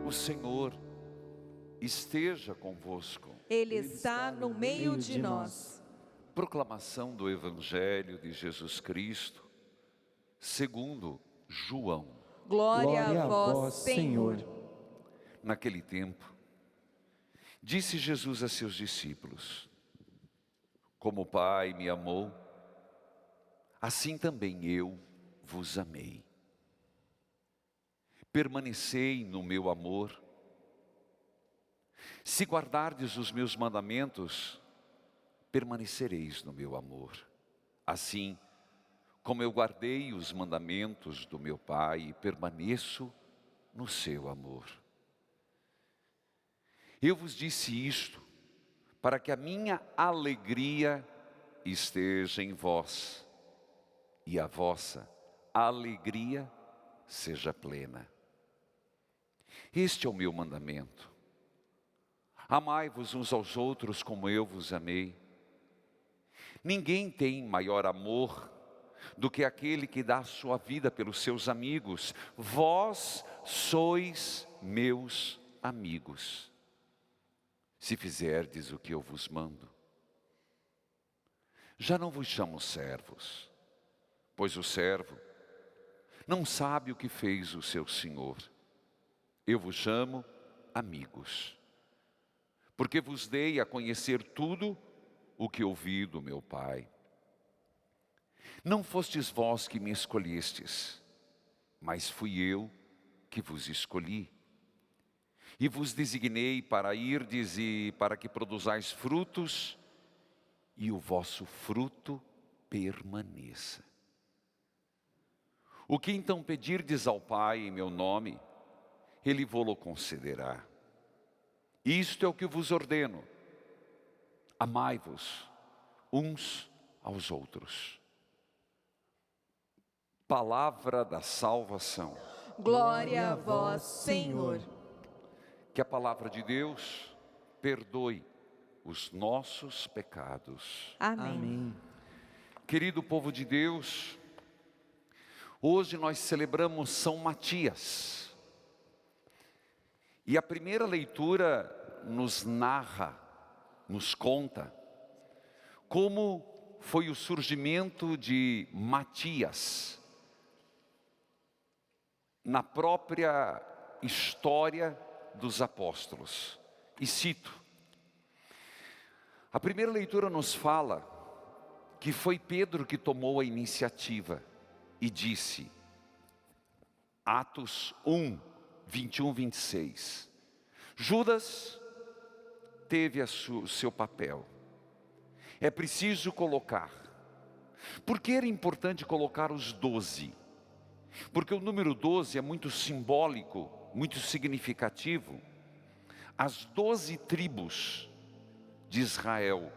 O Senhor esteja convosco. Ele está no meio de nós. Proclamação do Evangelho de Jesus Cristo, segundo João. Glória a vós, Senhor. Naquele tempo, disse Jesus a seus discípulos: como o Pai me amou, assim também eu vos amei. Permanecei no meu amor. Se guardardes os meus mandamentos, permanecereis no meu amor. Assim como eu guardei os mandamentos do meu Pai e permaneço no seu amor. Eu vos disse isto para que a minha alegria esteja em vós e a vossa alegria seja plena. Este é o meu mandamento: amai-vos uns aos outros como eu vos amei. Ninguém tem maior amor do que aquele que dá sua vida pelos seus amigos. Vós sois meus amigos, se fizerdes o que eu vos mando. Já não vos chamo servos, pois o servo não sabe o que fez o seu senhor. Eu vos chamo amigos, porque vos dei a conhecer tudo o que ouvi do meu Pai. Não fostes vós que me escolhestes, mas fui eu que vos escolhi. E vos designei para irdes e para que produzais frutos, e o vosso fruto permaneça. O que então pedirdes ao Pai em meu nome, Ele vô-lo concederá. Isto é o que vos ordeno: amai-vos uns aos outros. Palavra da salvação. Glória a vós, Senhor. Que a palavra de Deus perdoe os nossos pecados. Amém. Querido povo de Deus, hoje nós celebramos São Matias. E a primeira leitura nos narra, nos conta, como foi o surgimento de Matias na própria história dos apóstolos. E cito: a primeira leitura nos fala que foi Pedro que tomou a iniciativa e disse, Atos 1, 21, 26, Judas teve o seu papel. É preciso colocar. Por que era importante colocar os 12? Porque o número 12 é muito simbólico, muito significativo. As 12 tribos de Israel,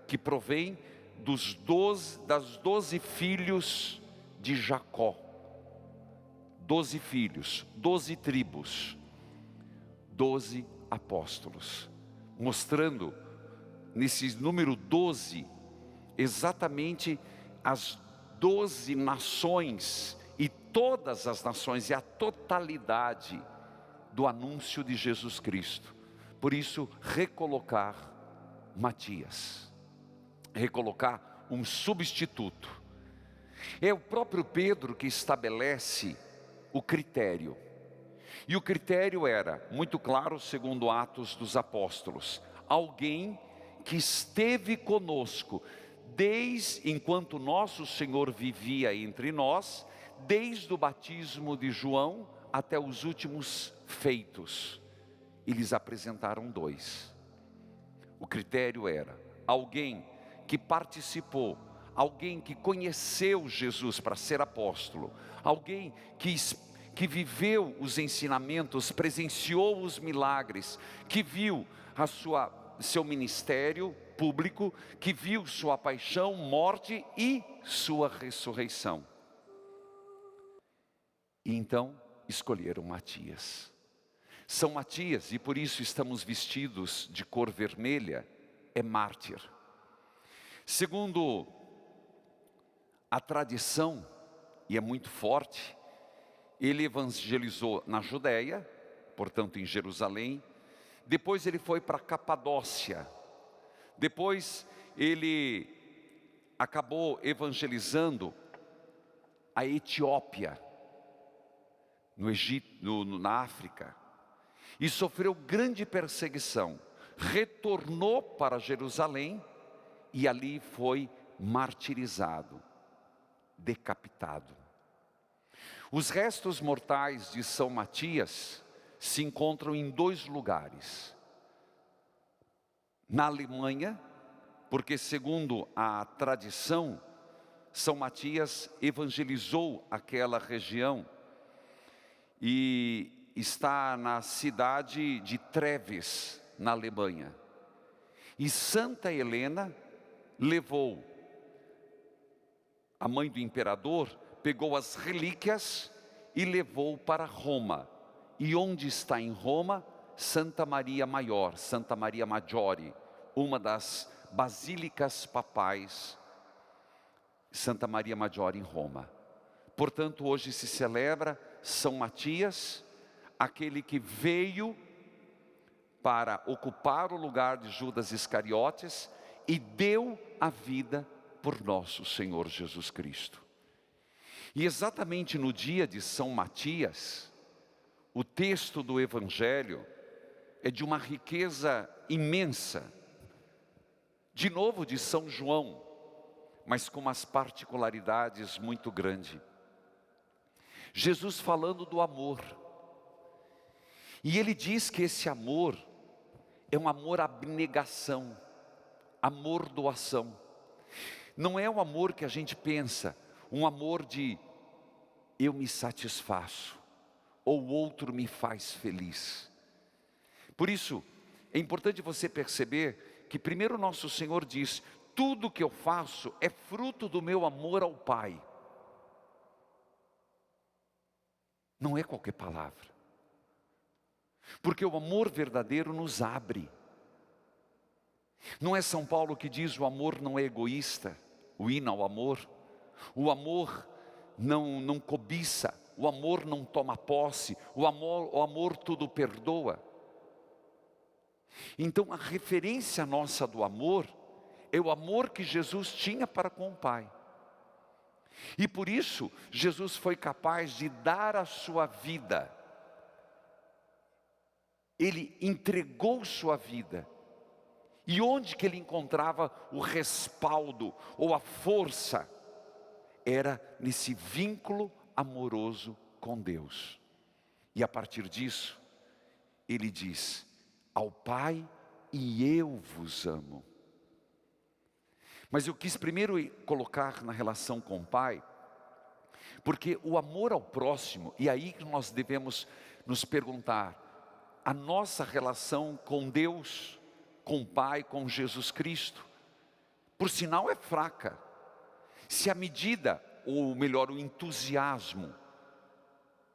que provém das 12 filhos de Jacó. 12 filhos, 12 tribos, 12 apóstolos. Mostrando nesse número 12, exatamente as 12 nações e todas as nações e a totalidade do anúncio de Jesus Cristo. Por isso, recolocar Matias, recolocar um substituto. É o próprio Pedro que estabelece o critério. E o critério era muito claro, segundo Atos dos Apóstolos: alguém que esteve conosco desde enquanto nosso Senhor vivia entre nós, desde o batismo de João até os últimos feitos. Eles apresentaram 2. O critério era alguém que participou, alguém que conheceu Jesus para ser apóstolo, alguém que viveu os ensinamentos, presenciou os milagres, que viu seu ministério público, que viu sua paixão, morte e sua ressurreição. E então escolheram Matias. São Matias, e por isso estamos vestidos de cor vermelha, é mártir. Segundo a tradição, e é muito forte, ele evangelizou na Judéia, portanto em Jerusalém. Depois ele foi para Capadócia. Depois ele acabou evangelizando a Etiópia, no Egito, na África, e sofreu grande perseguição. Retornou para Jerusalém e ali foi martirizado, decapitado. Os restos mortais de São Matias se encontram em 2 lugares. Na Alemanha, porque segundo a tradição, São Matias evangelizou aquela região e está na cidade de Treves, na Alemanha. E Santa Helena levou, a mãe do imperador, pegou as relíquias e levou para Roma. E onde está em Roma? Santa Maria Maior, Santa Maria Maggiore, uma das basílicas papais, Santa Maria Maggiore em Roma. Portanto, hoje se celebra São Matias, aquele que veio para ocupar o lugar de Judas Iscariotes e deu a vida por nosso Senhor Jesus Cristo. E exatamente no dia de São Matias, o texto do Evangelho é de uma riqueza imensa, de novo de São João, mas com umas particularidades muito grandes. Jesus falando do amor, e ele diz que esse amor é um amor abnegação, amor doação. Não é o amor que a gente pensa, um amor de eu me satisfaço, ou o outro me faz feliz. Por isso, é importante você perceber que primeiro nosso Senhor diz, tudo que eu faço é fruto do meu amor ao Pai. Não é qualquer palavra. Porque o amor verdadeiro nos abre. Não é São Paulo que diz, o amor não é egoísta, o hino ao amor. O amor não cobiça, o amor não toma posse, o amor tudo perdoa. Então a referência nossa do amor é o amor que Jesus tinha para com o Pai. E por isso Jesus foi capaz de dar a sua vida. Ele entregou sua vida. E onde que ele encontrava o respaldo ou a força? Era nesse vínculo amoroso com Deus. E a partir disso, ele diz, ao Pai, e eu vos amo. Mas eu quis primeiro colocar na relação com o Pai, porque o amor ao próximo, e aí que nós devemos nos perguntar, a nossa relação com Deus, com o Pai, com Jesus Cristo, por sinal é fraca. Se a medida, ou melhor, o entusiasmo,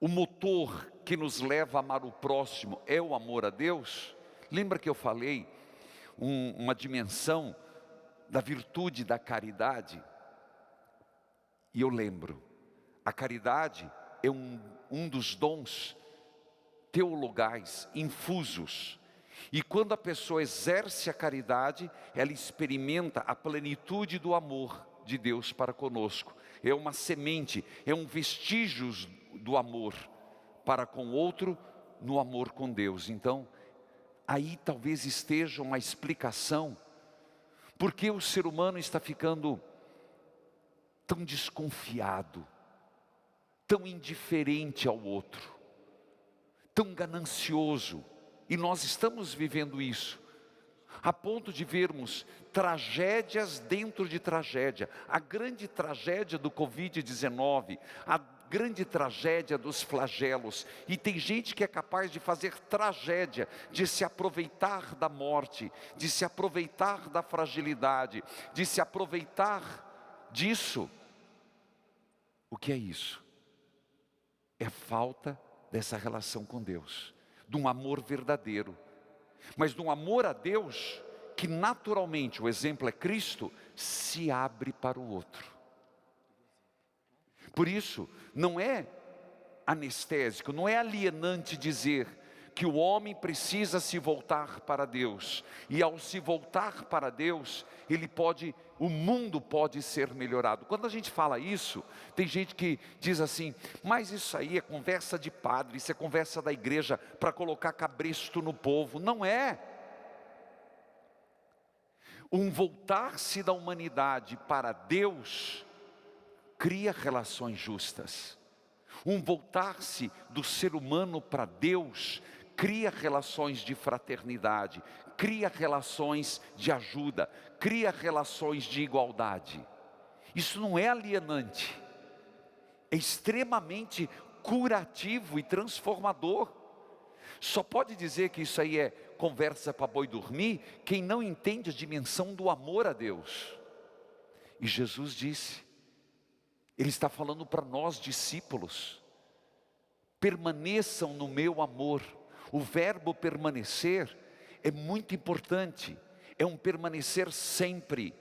o motor que nos leva a amar o próximo é o amor a Deus, lembra que eu falei uma dimensão da virtude da caridade? E eu lembro, a caridade é um dos dons teologais, infusos. E quando a pessoa exerce a caridade, ela experimenta a plenitude do amor de Deus para conosco. É uma semente, é um vestígio do amor para com o outro, no amor com Deus. Então, aí talvez esteja uma explicação, porque o ser humano está ficando tão desconfiado, tão indiferente ao outro, tão ganancioso. E nós estamos vivendo isso, a ponto de vermos tragédias dentro de tragédia. A grande tragédia do Covid-19, a grande tragédia dos flagelos. E tem gente que é capaz de fazer tragédia, de se aproveitar da morte, de se aproveitar da fragilidade, de se aproveitar disso. O que é isso? É falta dessa relação com Deus, de um amor verdadeiro, mas de um amor a Deus que naturalmente, o exemplo é Cristo, se abre para o outro. Por isso, não é anestésico, não é alienante dizer, que o homem precisa se voltar para Deus. E ao se voltar para Deus, o mundo pode ser melhorado. Quando a gente fala isso, tem gente que diz assim: mas isso aí é conversa de padre, isso é conversa da igreja para colocar cabresto no povo. Não é. Um voltar-se da humanidade para Deus cria relações justas. Um voltar-se do ser humano para Deus cria relações de fraternidade, cria relações de ajuda, cria relações de igualdade. Isso não é alienante, é extremamente curativo e transformador. Só pode dizer que isso aí é conversa para boi dormir quem não entende a dimensão do amor a Deus. E Jesus disse, Ele está falando para nós discípulos: permaneçam no meu amor. O verbo permanecer é muito importante, é um permanecer sempre,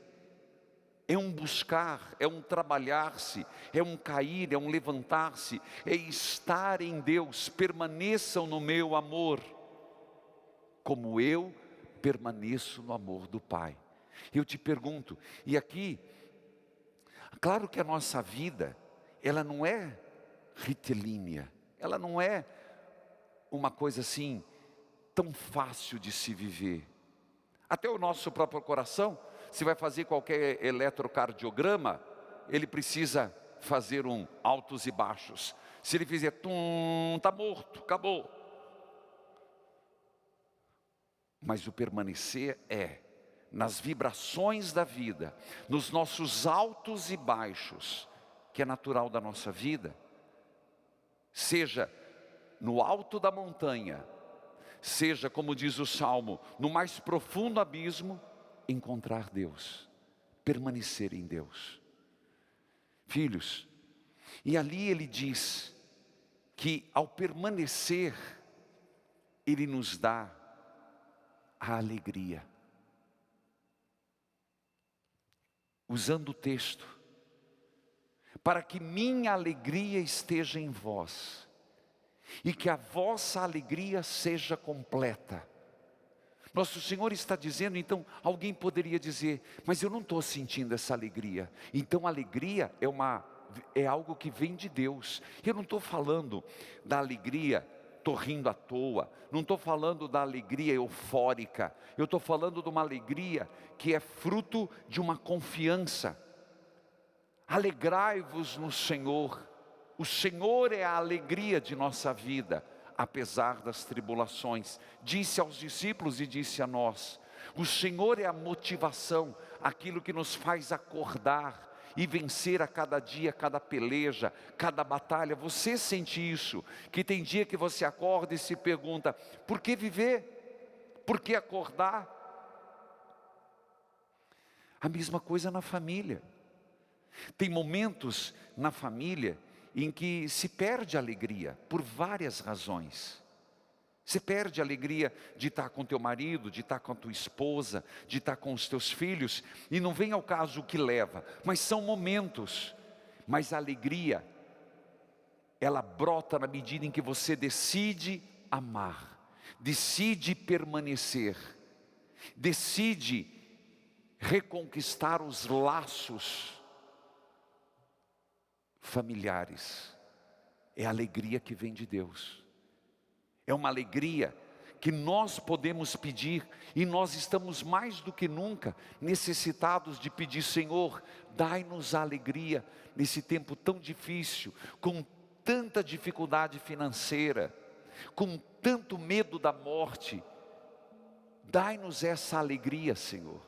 é um buscar, é um trabalhar-se, é um cair, é um levantar-se, é estar em Deus. Permaneçam no meu amor, como eu permaneço no amor do Pai. Eu te pergunto, e aqui, claro que a nossa vida, ela não é retilínea, ela não é uma coisa assim, tão fácil de se viver. Até o nosso próprio coração, se vai fazer qualquer eletrocardiograma, ele precisa fazer altos e baixos. Se ele fizer está morto, acabou. Mas o permanecer nas vibrações da vida, nos nossos altos e baixos, que é natural da nossa vida, seja no alto da montanha, seja, como diz o Salmo, no mais profundo abismo, encontrar Deus, permanecer em Deus. Filhos, e ali ele diz que ao permanecer, ele nos dá a alegria. Usando o texto, para que minha alegria esteja em vós, e que a vossa alegria seja completa. Nosso Senhor está dizendo, então, alguém poderia dizer, mas eu não estou sentindo essa alegria. Então a alegria é algo que vem de Deus. Eu não estou falando da alegria, estou rindo à toa, não estou falando da alegria eufórica, eu estou falando de uma alegria que é fruto de uma confiança. Alegrai-vos no Senhor. O Senhor é a alegria de nossa vida, apesar das tribulações. Disse aos discípulos e disse a nós: o Senhor é a motivação, aquilo que nos faz acordar e vencer a cada dia, cada peleja, cada batalha. Você sente isso? Que tem dia que você acorda e se pergunta: por que viver? Por que acordar? A mesma coisa na família. Tem momentos na família em que se perde a alegria, por várias razões. Você perde a alegria de estar com teu marido, de estar com a tua esposa, de estar com os teus filhos, e não vem ao caso o que leva, mas são momentos. Mas a alegria, ela brota na medida em que você decide amar, decide permanecer, decide reconquistar os laços familiares. É a alegria que vem de Deus. É uma alegria que nós podemos pedir, e nós estamos mais do que nunca necessitados de pedir: Senhor, dai-nos a alegria nesse tempo tão difícil, com tanta dificuldade financeira, com tanto medo da morte. Dai-nos essa alegria, Senhor.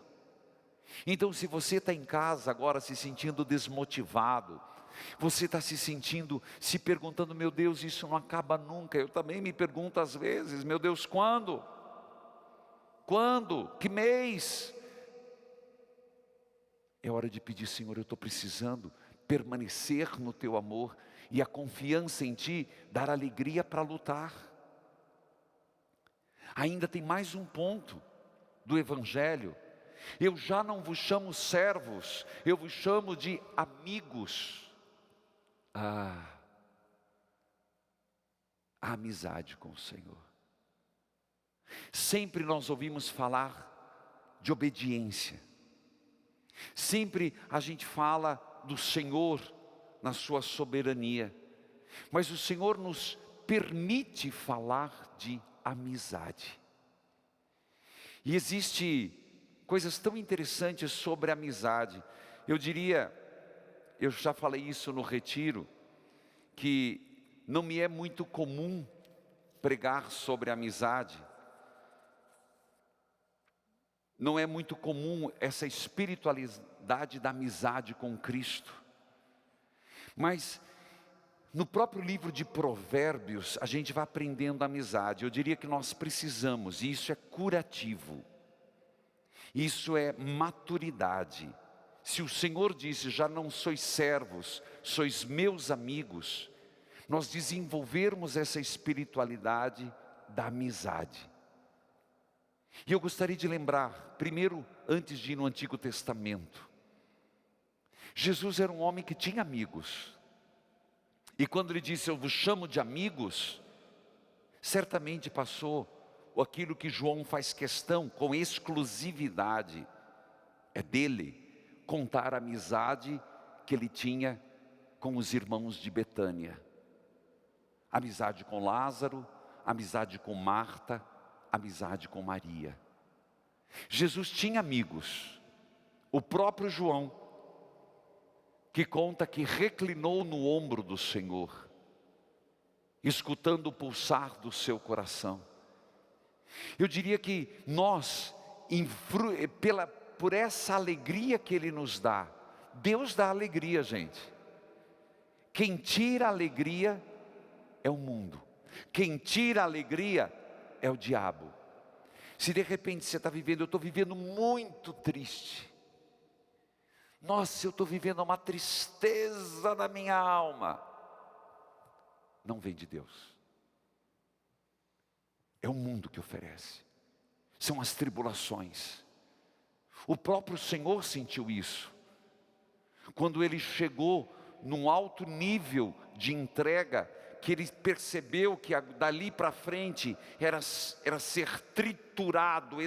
Então, se você está em casa agora se sentindo desmotivado, você está se perguntando: meu Deus, isso não acaba nunca. Eu também me pergunto às vezes: meu Deus, quando? Quando? Que mês? É hora de pedir: Senhor, eu estou precisando permanecer no teu amor, e a confiança em ti dar alegria para lutar. Ainda tem mais um ponto do Evangelho: eu já não vos chamo servos, eu vos chamo de amigos. A amizade com o Senhor. Sempre nós ouvimos falar de obediência. Sempre a gente fala do Senhor na sua soberania. Mas o Senhor nos permite falar de amizade. E existe coisas tão interessantes sobre a amizade. Eu diria, eu já falei isso no retiro, que não me é muito comum pregar sobre amizade. Não é muito comum essa espiritualidade da amizade com Cristo. Mas no próprio livro de Provérbios, a gente vai aprendendo a amizade. Eu diria que nós precisamos, e isso é curativo. Isso é maturidade. Se o Senhor disse, já não sois servos, sois meus amigos, nós desenvolvermos essa espiritualidade da amizade. E eu gostaria de lembrar, primeiro, antes de ir no Antigo Testamento, Jesus era um homem que tinha amigos. E quando ele disse, eu vos chamo de amigos, certamente passou aquilo que João faz questão, com exclusividade, é dele, contar a amizade que ele tinha com os irmãos de Betânia. Amizade com Lázaro, amizade com Marta, amizade com Maria. Jesus tinha amigos. O próprio João, que conta que reclinou no ombro do Senhor, escutando o pulsar do seu coração. Eu diria que nós, por essa alegria que Ele nos dá, Deus dá alegria, gente. Quem tira a alegria é o mundo. Quem tira a alegria é o diabo. Se de repente você está vivendo, eu estou vivendo muito triste. Nossa, eu estou vivendo uma tristeza na minha alma. Não vem de Deus. É o mundo que oferece. São as tribulações. O próprio Senhor sentiu isso. Quando Ele chegou num alto nível de entrega, que Ele percebeu que dali para frente era ser triturado,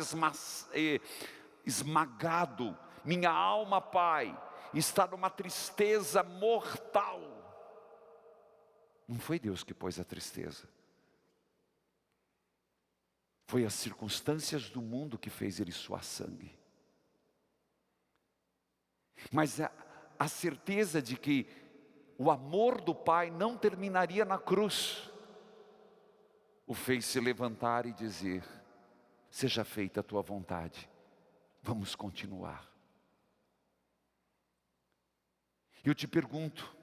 esmagado. Minha alma, Pai, está numa tristeza mortal. Não foi Deus que pôs a tristeza. Foi as circunstâncias do mundo que fez Ele suar sangue. Mas a certeza de que o amor do Pai não terminaria na cruz, o fez se levantar e dizer, seja feita a tua vontade, vamos continuar. Eu te pergunto,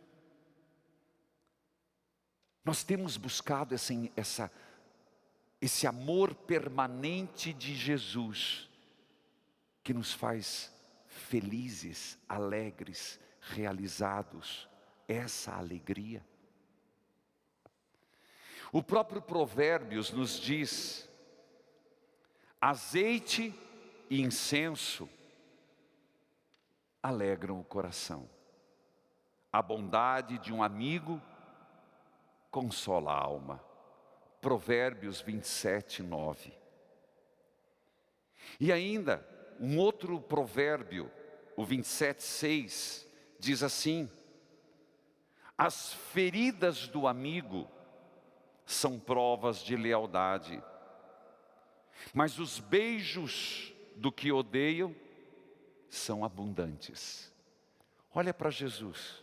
nós temos buscado esse amor permanente de Jesus, que nos faz felizes, alegres, realizados, essa alegria? O próprio Provérbios nos diz, azeite e incenso alegram o coração. A bondade de um amigo consola a alma. Provérbios 27, 9. E ainda, um outro provérbio, o 27, 6, diz assim, as feridas do amigo são provas de lealdade, mas os beijos do que odeiam são abundantes. Olha para Jesus.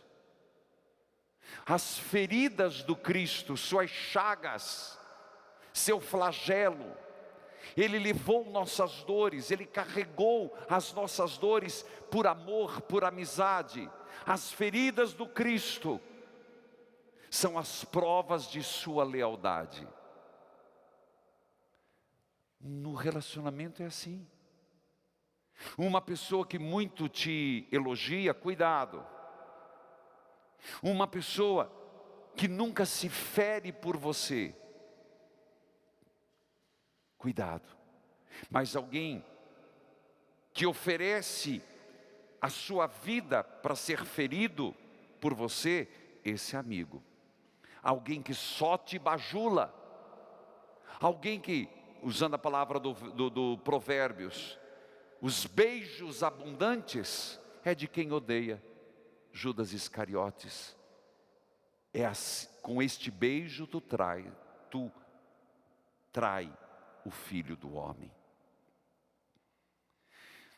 As feridas do Cristo, suas chagas, seu flagelo, Ele levou nossas dores, Ele carregou as nossas dores por amor, por amizade. As feridas do Cristo são as provas de sua lealdade. No relacionamento é assim. Uma pessoa que muito te elogia, cuidado. Uma pessoa que nunca se fere por você, cuidado. Mas alguém que oferece a sua vida para ser ferido por você, esse é amigo. Alguém que só te bajula, alguém que usando a palavra do Provérbios, os beijos abundantes é de quem odeia. Judas Iscariotes, com este beijo tu trai o Filho do Homem.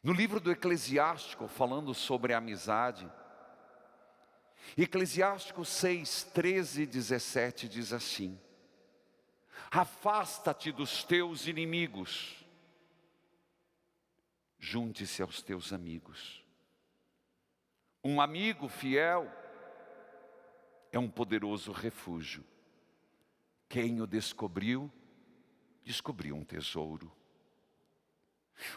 No livro do Eclesiástico, falando sobre a amizade, Eclesiástico 6, 13 e 17 diz assim: afasta-te dos teus inimigos, junte-se aos teus amigos. Um amigo fiel é um poderoso refúgio. Quem o descobriu, descobriu um tesouro.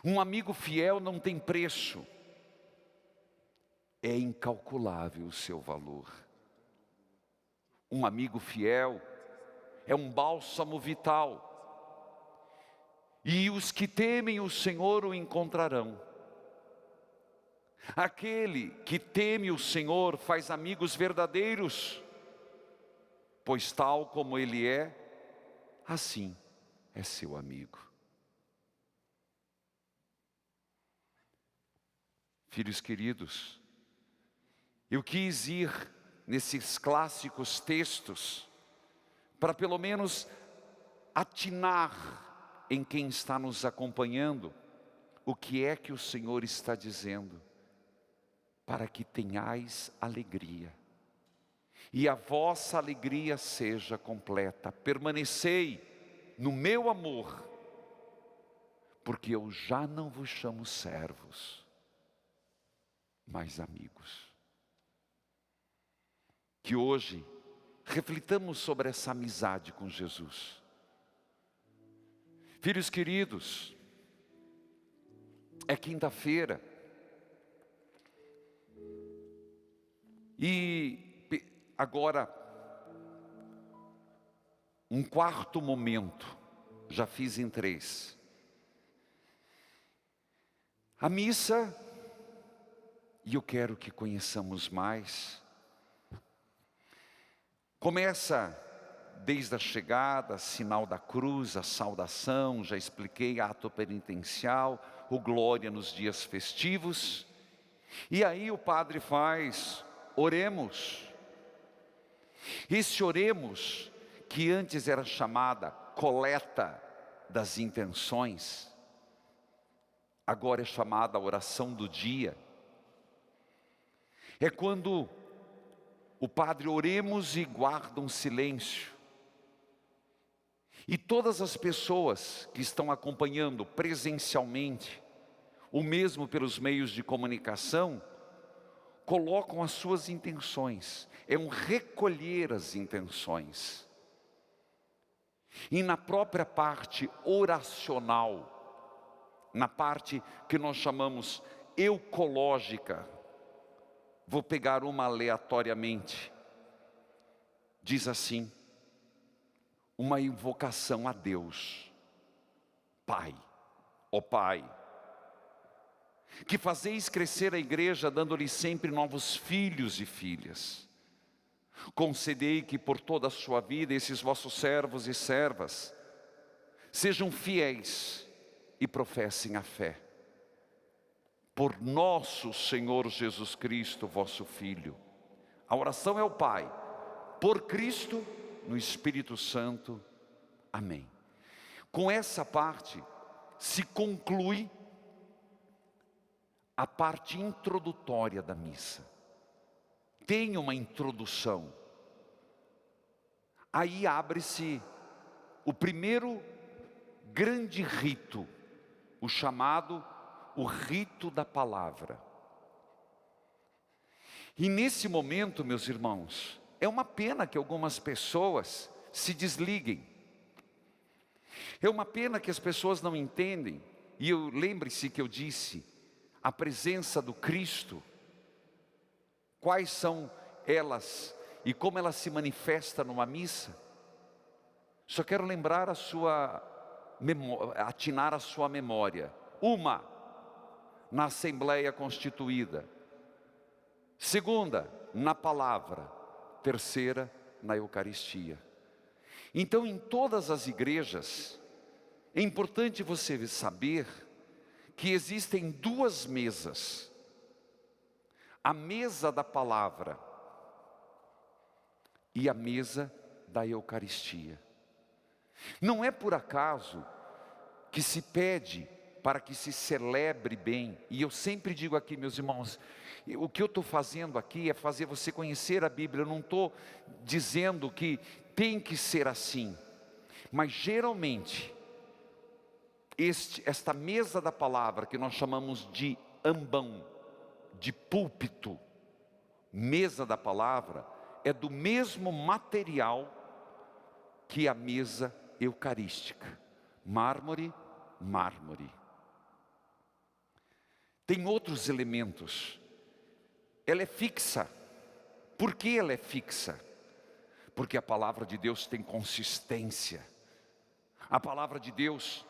Um amigo fiel não tem preço. É incalculável o seu valor. Um amigo fiel é um bálsamo vital. E os que temem o Senhor o encontrarão. Aquele que teme o Senhor faz amigos verdadeiros, pois tal como Ele é, assim é seu amigo. Filhos queridos, eu quis ir nesses clássicos textos para pelo menos atinar em quem está nos acompanhando o que é que o Senhor está dizendo. Para que tenhais alegria, e a vossa alegria seja completa. Permanecei no meu amor, porque eu já não vos chamo servos, mas amigos. Que hoje reflitamos sobre essa amizade com Jesus. Filhos queridos, é quinta-feira. E agora, um quarto momento, já fiz em 3. A missa, e eu quero que conheçamos mais, começa desde a chegada, sinal da cruz, a saudação, já expliquei, ato penitencial, o glória nos dias festivos, e aí o padre faz: oremos. Esse oremos, que antes era chamada coleta das intenções, agora é chamada oração do dia. É quando o padre oremos e guarda um silêncio. E todas as pessoas que estão acompanhando presencialmente, ou mesmo pelos meios de comunicação, colocam as suas intenções. É um recolher as intenções. E na própria parte oracional, na parte que nós chamamos eucológica, vou pegar uma aleatoriamente, diz assim: uma invocação a Deus. Pai, ó Pai, que fazeis crescer a igreja, dando-lhe sempre novos filhos e filhas. Concedei que por toda a sua vida esses vossos servos e servas sejam fiéis e professem a fé. Por nosso Senhor Jesus Cristo, vosso Filho. A oração é o Pai. Por Cristo, no Espírito Santo. Amém. Com essa parte se conclui a parte introdutória da missa. Tem uma introdução. Aí abre-se o primeiro grande rito, o chamado o rito da palavra. E nesse momento, meus irmãos, é uma pena que algumas pessoas se desliguem. É uma pena que as pessoas não entendem. E lembre-se que eu disse, a presença do Cristo, quais são elas e como ela se manifesta numa missa. Só quero lembrar atinar a sua memória. Uma, na Assembleia Constituída. Segunda, na palavra. Terceira, na Eucaristia. Então, em todas as igrejas, É importante você saber que existem duas mesas. A mesa da palavra e a mesa da Eucaristia. Não é por acaso que se pede para que se celebre bem. E eu sempre digo aqui, meus irmãos, o que eu estou fazendo aqui é fazer você conhecer a Bíblia. Eu não estou dizendo que tem que ser assim. Mas geralmente, esta mesa da palavra, que nós chamamos de ambão, de púlpito, mesa da palavra, é do mesmo material que a mesa eucarística. Mármore, mármore. Tem outros elementos. Ela é fixa. Por que ela é fixa? Porque a palavra de Deus tem consistência. A palavra de Deus,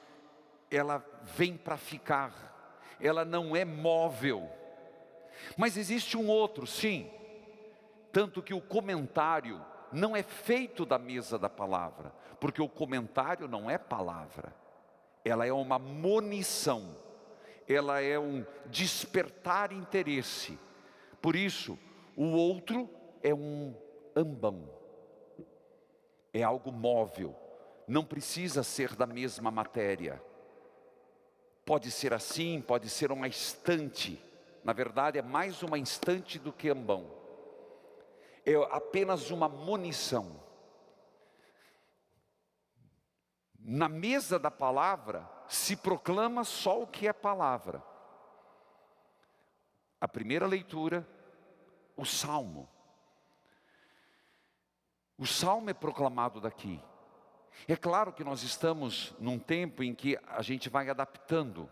ela vem para ficar. Ela não é móvel. Mas existe um outro, sim. Tanto que o comentário não é feito da mesa da palavra. Porque o comentário não é palavra. Ela é uma monição. Ela é um despertar interesse. Por isso, o outro é um ambão. É algo móvel. Não precisa ser da mesma matéria. Pode ser assim, pode ser uma estante. Na verdade, é mais uma estante do que ambão. É apenas uma munição. Na mesa da palavra, se proclama só o que é palavra. A primeira leitura, o Salmo. O Salmo é proclamado daqui. É claro que nós estamos num tempo em que a gente vai adaptando.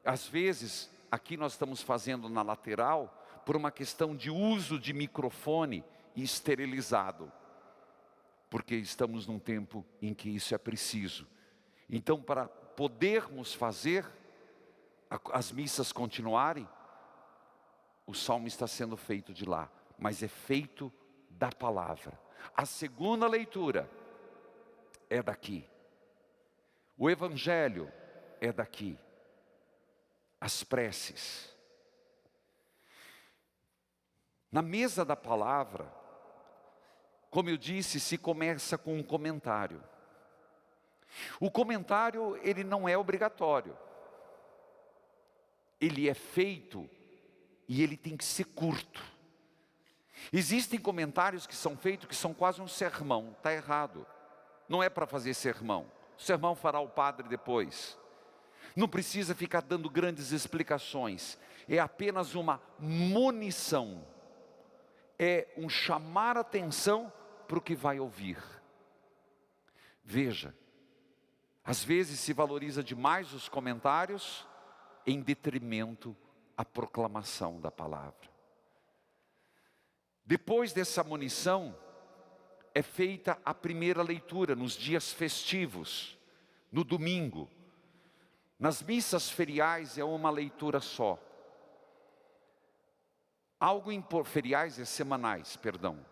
Às vezes, aqui nós estamos fazendo na lateral, por uma questão de uso de microfone e esterilizado. Porque estamos num tempo em que isso é preciso. Então, para podermos fazer as missas continuarem, o salmo está sendo feito de lá, mas é feito da palavra. A segunda leitura é daqui. O evangelho é daqui. As preces. Na mesa da palavra, como eu disse, se começa com um comentário. O comentário, ele não é obrigatório. Ele é feito e ele tem que ser curto. Existem comentários que são feitos que são quase um sermão. Está errado. Não é para fazer sermão. O sermão fará o padre depois. Não precisa ficar dando grandes explicações. É apenas uma monição. É um chamar a atenção para o que vai ouvir. Veja, às vezes se valoriza demais os comentários em detrimento à proclamação da palavra. Depois dessa monição, é feita a primeira leitura nos dias festivos, no domingo. Nas missas feriais é uma leitura só. Feriais é semanais, perdão.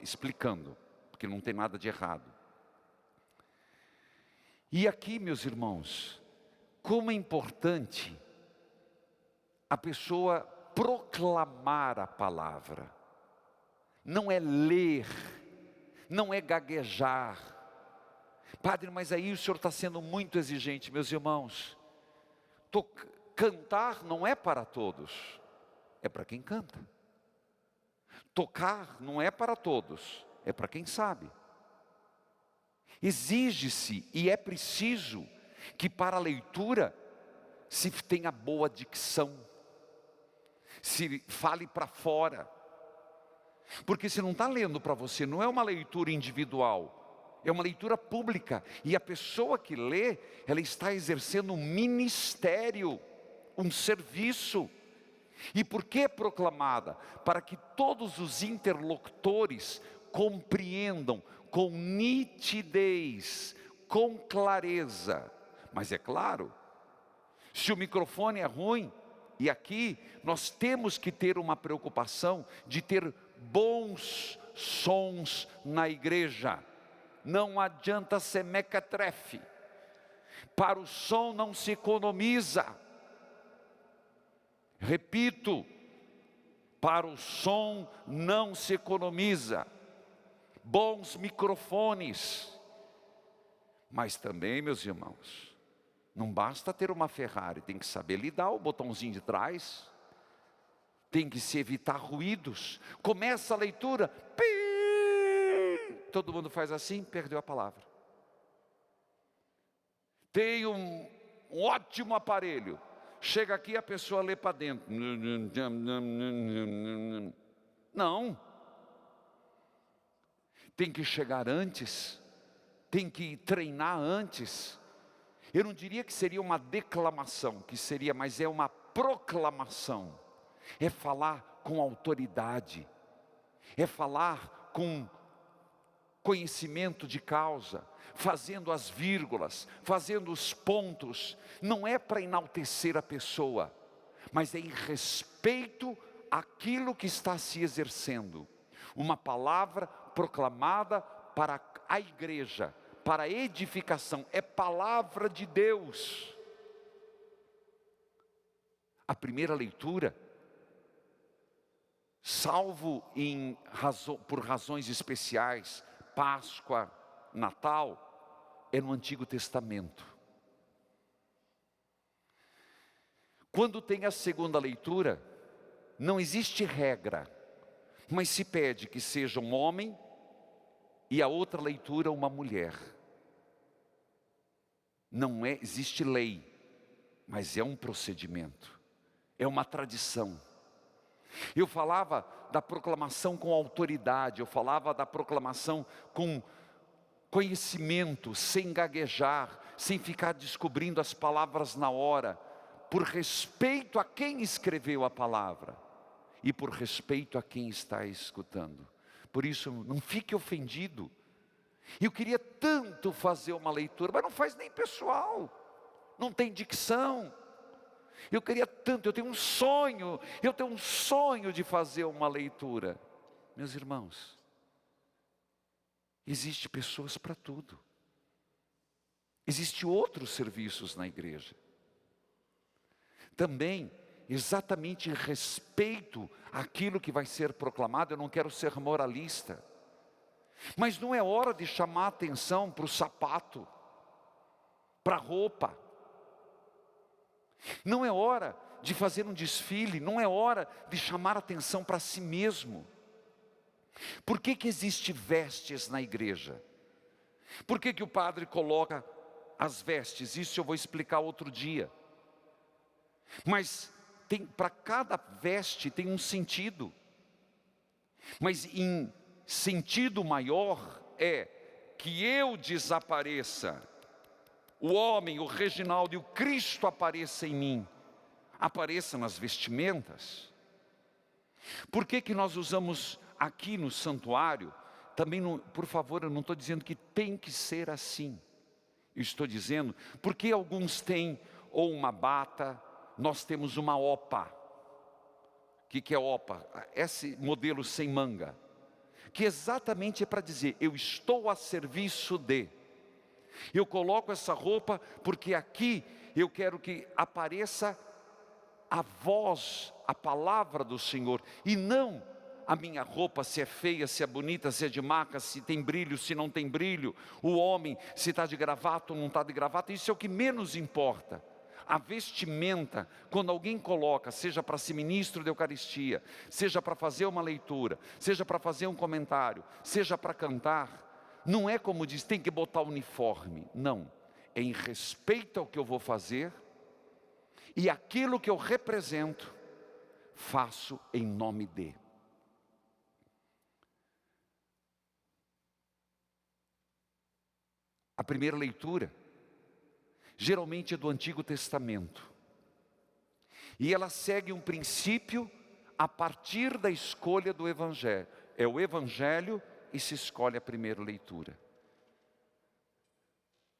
Explicando, porque não tem nada de errado. E aqui, meus irmãos, como é importante a pessoa proclamar a palavra. Não é ler, não é gaguejar. Padre, mas aí o senhor está sendo muito exigente, meus irmãos. Cantar não é para todos, é para quem canta. Tocar não é para todos, é para quem sabe. Exige-se e é preciso que para a leitura se tenha boa dicção, se fale para fora. Porque se não está lendo para você, não é uma leitura individual, é uma leitura pública. E a pessoa que lê, ela está exercendo um ministério, um serviço. E por que proclamada? Para que todos os interlocutores compreendam com nitidez, com clareza. Mas é claro, se o microfone é ruim, e aqui nós temos que ter uma preocupação de ter bons sons na igreja. Não adianta ser mequetrefe. Para o som não se economiza. Repito, para o som não se economiza. Bons microfones. Mas também, meus irmãos, não basta ter uma Ferrari, tem que saber lidar o botãozinho de trás. Tem que se evitar ruídos. Começa a leitura. Todo mundo faz assim, perdeu a palavra. Tem um ótimo aparelho. Chega aqui, a pessoa lê para dentro. Não. Tem que chegar antes. Tem que treinar antes. Eu não diria que seria uma declamação, mas é uma proclamação. É falar com autoridade. É falar com conhecimento de causa, fazendo as vírgulas, fazendo os pontos. Não é para enaltecer a pessoa, mas é em respeito àquilo que está se exercendo. Uma palavra proclamada para a igreja, para a edificação, é palavra de Deus. A primeira leitura, salvo por razões especiais, Páscoa, Natal, é no Antigo Testamento. Quando tem a segunda leitura, não existe regra, mas se pede que seja um homem e a outra leitura uma mulher. Não existe lei, mas é um procedimento, é uma tradição. Eu falava da proclamação com autoridade, eu falava da proclamação com conhecimento, sem gaguejar, sem ficar descobrindo as palavras na hora, por respeito a quem escreveu a palavra e por respeito a quem está escutando. Por isso, não fique ofendido. Eu queria tanto fazer uma leitura, mas não faz nem pessoal, não tem dicção. Eu queria tanto, eu tenho um sonho de fazer uma leitura. Meus irmãos, existe pessoas para tudo. Existem outros serviços na igreja. Também, exatamente em respeito àquilo que vai ser proclamado, eu não quero ser moralista. Mas não é hora de chamar atenção para o sapato, para a roupa. Não é hora de fazer um desfile, não é hora de chamar atenção para si mesmo. Por que existe vestes na igreja? Por que o padre coloca as vestes? Isso eu vou explicar outro dia. Mas para cada veste tem um sentido. Mas em sentido maior é que eu desapareça, o homem, o Reginaldo e o Cristo apareça em mim, apareça nas vestimentas. Por que nós usamos aqui no santuário? Também, por favor, eu não estou dizendo que tem que ser assim. Eu estou dizendo, porque alguns têm ou uma bata, nós temos uma opa. O que é opa? Esse modelo sem manga. Que exatamente é para dizer, eu estou a serviço de. Eu coloco essa roupa porque aqui eu quero que apareça a voz, a palavra do Senhor, e não a minha roupa, se é feia, se é bonita, se é de maca, se tem brilho, se não tem brilho, o homem, se está de gravata ou não está de gravata, isso é o que menos importa. A vestimenta, quando alguém coloca, seja para ser ministro da Eucaristia, seja para fazer uma leitura, seja para fazer um comentário, seja para cantar, não é como diz, tem que botar uniforme. Não, é em respeito ao que eu vou fazer, e aquilo que eu represento, faço em nome de. A primeira leitura, geralmente é do Antigo Testamento. E ela segue um princípio a partir da escolha do Evangelho. É o Evangelho e se escolhe a primeira leitura.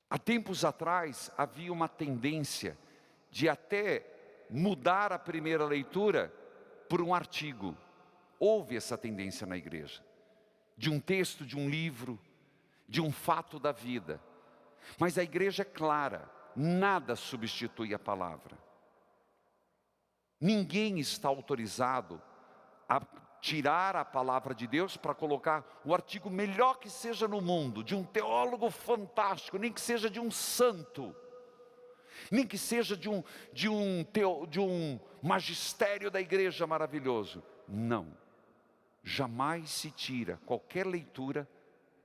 Há tempos atrás havia uma tendência de até mudar a primeira leitura por um artigo. Houve essa tendência na igreja. De um texto, de um livro, de um fato da vida. Mas a igreja é clara. nada substitui a palavra. Ninguém está autorizado a tirar a palavra de Deus para colocar o artigo melhor que seja no mundo, de um teólogo fantástico, nem que seja de um santo, nem que seja de um magistério da igreja maravilhoso. Não, jamais se tira qualquer leitura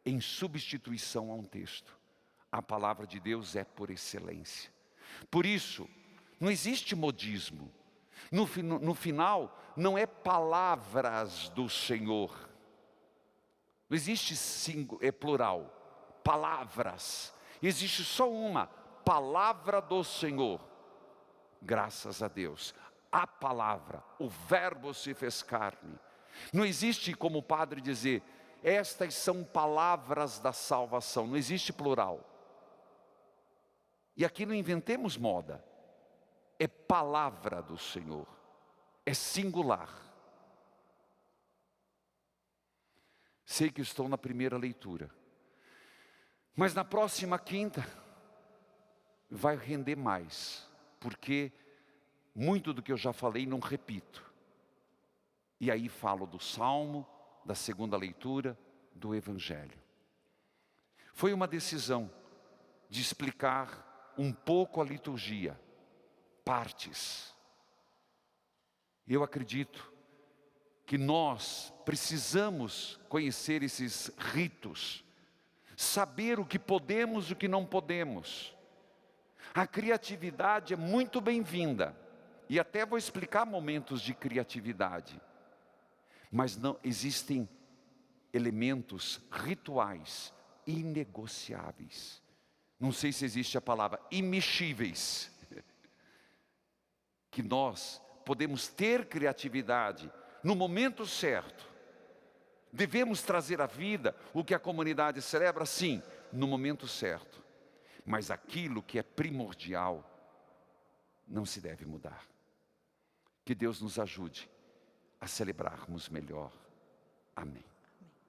em substituição a um texto. A palavra de Deus é por excelência. Por isso, não existe modismo. No final, não é palavras do Senhor. Não existe plural, palavras. Existe só uma, palavra do Senhor. Graças a Deus. A palavra, o verbo se fez carne. Não existe como o padre dizer, estas são palavras da salvação. Não existe plural. E aqui não inventemos moda. É palavra do Senhor, é singular. Sei que estou na primeira leitura, mas na próxima quinta vai render mais, porque muito do que eu já falei não repito. E aí falo do Salmo, da segunda leitura, do Evangelho. Foi uma decisão de explicar um pouco a liturgia, partes. Eu acredito que nós precisamos conhecer esses ritos, saber o que podemos e o que não podemos. A criatividade é muito bem-vinda, e até vou explicar momentos de criatividade, mas não existem elementos rituais inegociáveis. Não sei se existe a palavra imexíveis, que nós podemos ter criatividade no momento certo. Devemos trazer à vida o que a comunidade celebra, sim, no momento certo. Mas aquilo que é primordial não se deve mudar. Que Deus nos ajude a celebrarmos melhor. Amém.